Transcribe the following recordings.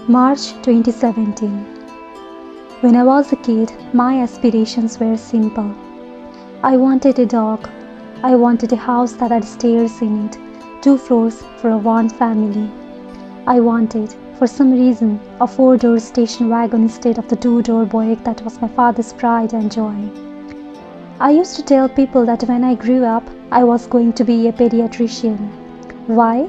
March 2017. When I was a kid, my aspirations were simple. I wanted a dog. I wanted a house that had stairs in it, 2 floors for one family. I wanted, for some reason, a 4-door station wagon instead of the 2-door Buick that was my father's pride and joy. I used to tell people that when I grew up, I was going to be a pediatrician. Why?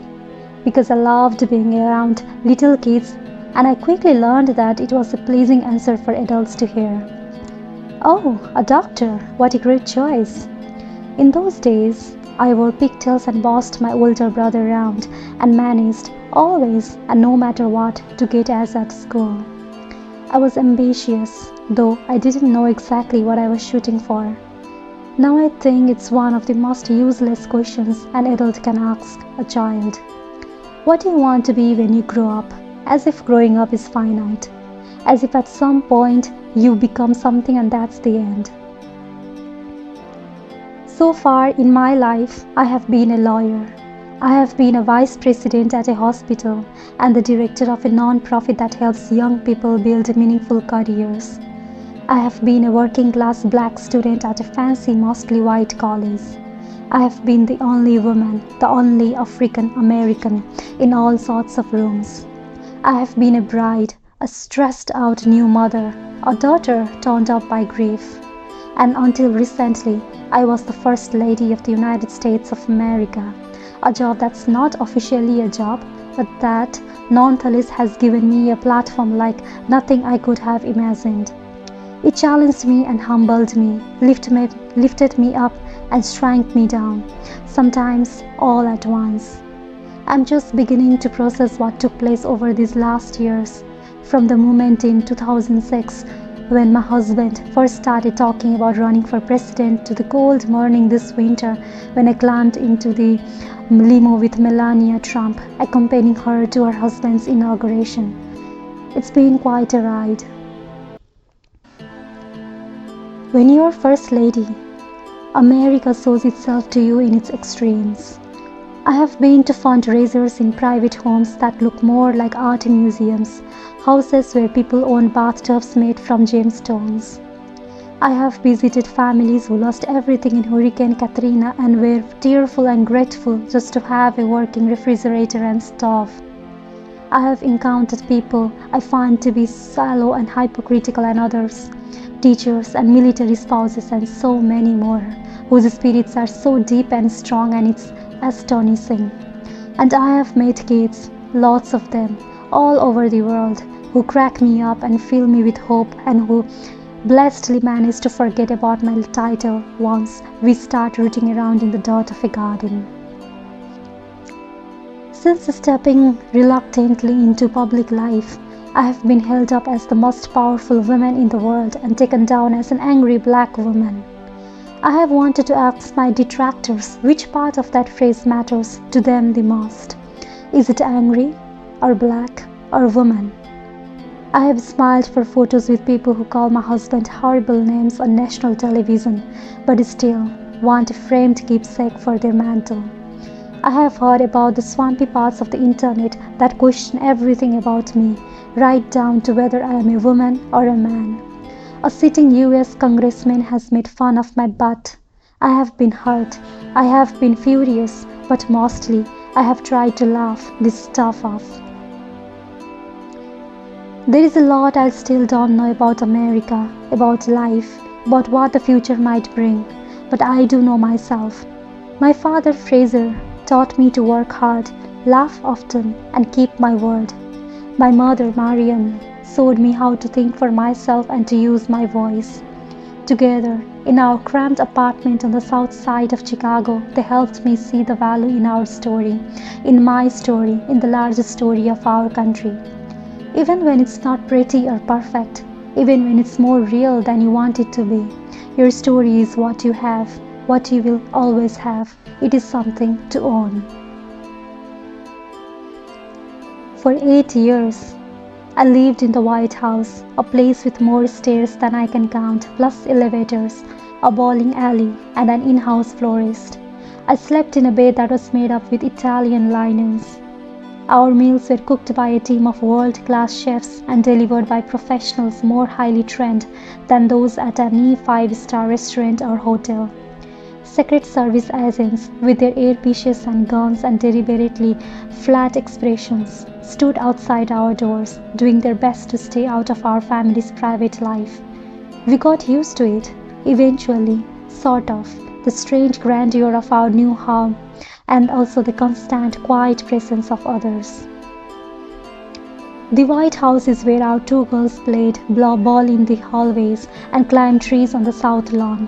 Because I loved being around little kids, and I quickly learned that it was a pleasing answer for adults to hear. Oh, a doctor, what a great choice. In those days, I wore pigtails and bossed my older brother around and managed, always and no matter what, to get A's at school. I was ambitious, though I didn't know exactly what I was shooting for. Now I think it's one of the most useless questions an adult can ask a child. What do you want to be when you grow up? As if growing up is finite. As if at some point you become something and that's the end. So far in my life, I have been a lawyer. I have been a vice president at a hospital and the director of a non-profit that helps young people build meaningful careers. I have been a working-class black student at a fancy, mostly white college. I have been the only woman, the only African American in all sorts of rooms. I have been a bride, a stressed-out new mother, a daughter torn up by grief. And until recently, I was the First Lady of the United States of America, a job that's not officially a job, but that nonetheless has given me a platform like nothing I could have imagined. It challenged me and humbled me, lifted me up and shrank me down, sometimes all at once. I'm just beginning to process what took place over these last years, from the moment in 2006 when my husband first started talking about running for president to the cold morning this winter when I climbed into the limo with Melania Trump, accompanying her to her husband's inauguration. It's been quite a ride. When you are First Lady, America shows itself to you in its extremes. I have been to fundraisers in private homes that look more like art museums, houses where people own bathtubs made from gemstones. I have visited families who lost everything in Hurricane Katrina and were tearful and grateful just to have a working refrigerator and stove. I have encountered people I find to be shallow and hypocritical, and others, teachers and military spouses and so many more, whose spirits are so deep and strong, and it's astonishing. And I have met kids, lots of them, all over the world, who crack me up and fill me with hope, and who blessedly manage to forget about my title once we start rooting around in the dirt of a garden. Since stepping reluctantly into public life, I have been held up as the most powerful woman in the world and taken down as an angry black woman. I have wanted to ask my detractors which part of that phrase matters to them the most. Is it angry, or black, or woman? I have smiled for photos with people who call my husband horrible names on national television, but still want a framed keepsake for their mantle. I have heard about the swampy parts of the internet that question everything about me, right down to whether I am a woman or a man. A sitting US congressman has made fun of my butt. I have been hurt, I have been furious, but mostly I have tried to laugh this stuff off. There is a lot I still don't know about America, about life, about what the future might bring, but I do know myself. My father, Fraser, taught me to work hard, laugh often, and keep my word. My mother, Marian, showed me how to think for myself and to use my voice. Together, in our cramped apartment on the south side of Chicago, they helped me see the value in our story, in my story, in the larger story of our country. Even when it's not pretty or perfect, even when it's more real than you want it to be, your story is what you have, what you will always have. It is something to own. For 8 years, I lived in the White House, a place with more stairs than I can count, plus elevators, a bowling alley, and an in-house florist. I slept in a bed that was made up with Italian linens. Our meals were cooked by a team of world-class chefs and delivered by professionals more highly trained than those at any five-star restaurant or hotel. Secret Service agents, with their earpieces and guns and deliberately flat expressions, stood outside our doors, doing their best to stay out of our family's private life. We got used to it, eventually, sort of, the strange grandeur of our new home and also the constant quiet presence of others. The White House is where our two girls played ball in the hallways and climbed trees on the south lawn.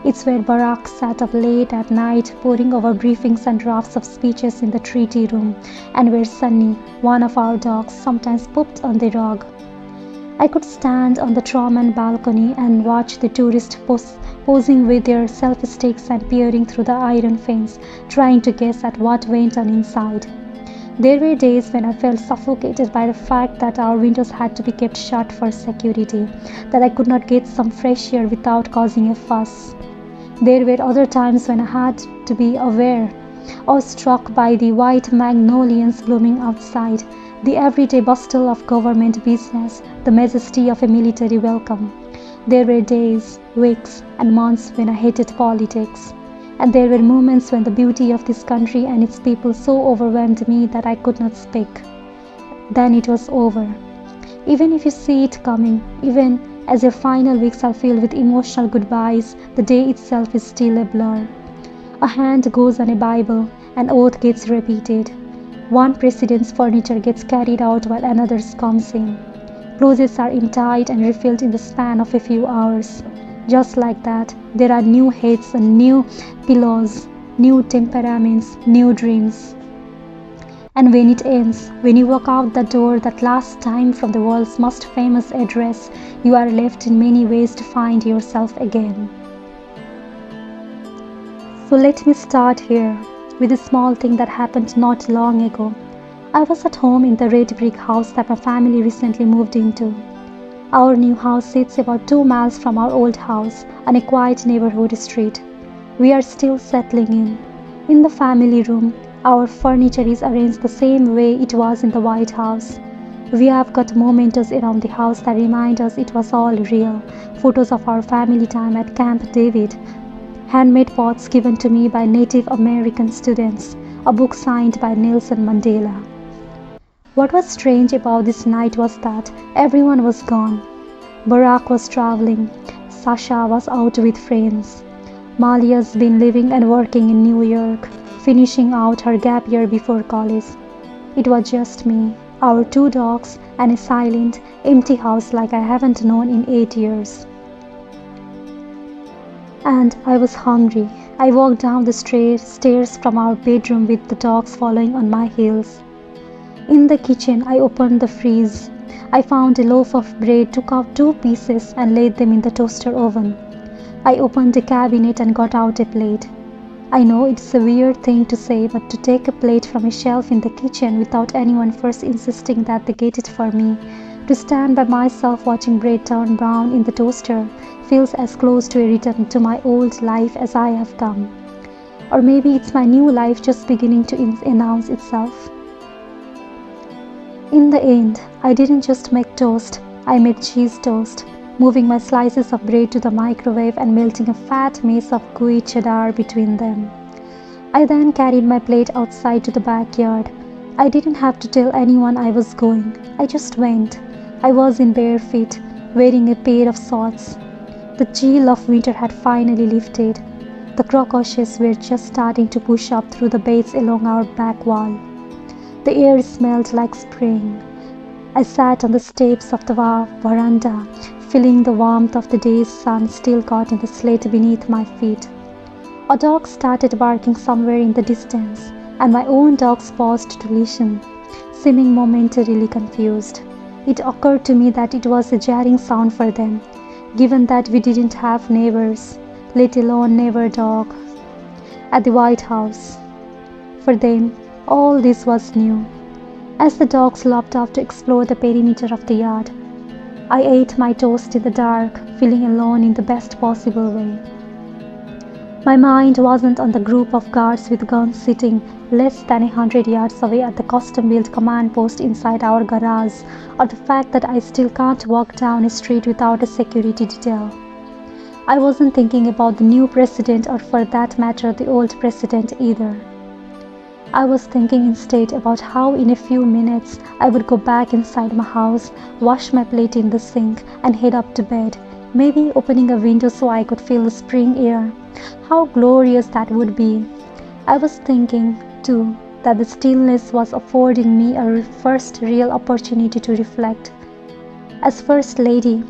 It's where Barack sat up late at night poring over briefings and drafts of speeches in the treaty room, and where Sunny, one of our dogs, sometimes pooped on the rug. I could stand on the Truman balcony and watch the tourists posing with their selfie sticks and peering through the iron fence, trying to guess at what went on inside. There were days when I felt suffocated by the fact that our windows had to be kept shut for security, that I could not get some fresh air without causing a fuss. There were other times when I had to be aware, awestruck by the white magnolias blooming outside, the everyday bustle of government business, the majesty of a military welcome. There were days, weeks, and months when I hated politics. And there were moments when the beauty of this country and its people so overwhelmed me that I could not speak. Then it was over. Even if you see it coming, even as your final weeks are filled with emotional goodbyes, the day itself is still a blur. A hand goes on a Bible, an oath gets repeated. One president's furniture gets carried out while another's comes in. Clothes are emptied and refilled in the span of a few hours. Just like that, there are new heads and new pillows, new temperaments, new dreams. And when it ends, when you walk out the door that last time from the world's most famous address, you are left in many ways to find yourself again. So let me start here with a small thing that happened not long ago. I was at home in the red brick house that my family recently moved into. Our new house sits about 2 miles from our old house on a quiet neighborhood street. We are still settling in. In the family room, our furniture is arranged the same way it was in the White House. We have got mementos around the house that remind us it was all real. Photos of our family time at Camp David, handmade pots given to me by Native American students, a book signed by Nelson Mandela. What was strange about this night was that everyone was gone. Barack was traveling. Sasha was out with friends. Malia's been living and working in New York, finishing out her gap year before college. It was just me, our 2 dogs, and a silent, empty house like I haven't known in 8 years. And I was hungry. I walked down the stairs from our bedroom with the dogs following on my heels. In the kitchen, I opened the fridge. I found a loaf of bread, took out 2 pieces and laid them in the toaster oven. I opened a cabinet and got out a plate. I know it's a weird thing to say, but to take a plate from a shelf in the kitchen without anyone first insisting that they get it for me, to stand by myself watching bread turn brown in the toaster, feels as close to a return to my old life as I have come. Or maybe it's my new life just beginning to announce itself. In the end, I didn't just make toast, I made cheese toast, moving my slices of bread to the microwave and melting a fat mess of gooey cheddar between them. I then carried my plate outside to the backyard. I didn't have to tell anyone I was going. I just went. I was in bare feet, wearing a pair of socks. The chill of winter had finally lifted. The crocodiles were just starting to push up through the beds along our back wall. The air smelled like spring. I sat on the steps of the veranda, feeling the warmth of the day's sun still caught in the slate beneath my feet. A dog started barking somewhere in the distance, and my own dogs paused to listen, seeming momentarily confused. It occurred to me that it was a jarring sound for them, given that we didn't have neighbors, let alone neighbor dogs, at the White House. For them, all this was new. As the dogs loped off to explore the perimeter of the yard, I ate my toast in the dark, feeling alone in the best possible way. My mind wasn't on the group of guards with guns sitting less than 100 yards away at the custom-built command post inside our garage, or the fact that I still can't walk down a street without a security detail. I wasn't thinking about the new president, or for that matter the old president either. I was thinking instead about how in a few minutes I would go back inside my house, wash my plate in the sink, and head up to bed, maybe opening a window so I could feel the spring air. How glorious that would be. I was thinking, too, that the stillness was affording me a first real opportunity to reflect. As First Lady,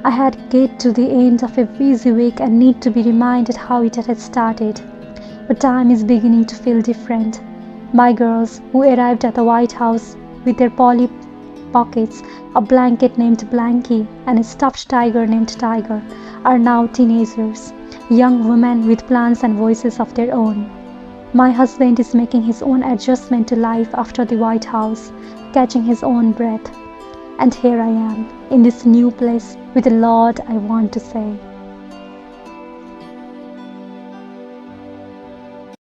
I had get to the end of a busy week and need to be reminded how it had started. But time is beginning to feel different. My girls, who arrived at the White House with their Polly Pockets, a blanket named Blanky, and a stuffed tiger named Tiger, are now teenagers, young women with plans and voices of their own. My husband is making his own adjustment to life after the White House, catching his own breath. And here I am, in this new place, with a lot I want to say.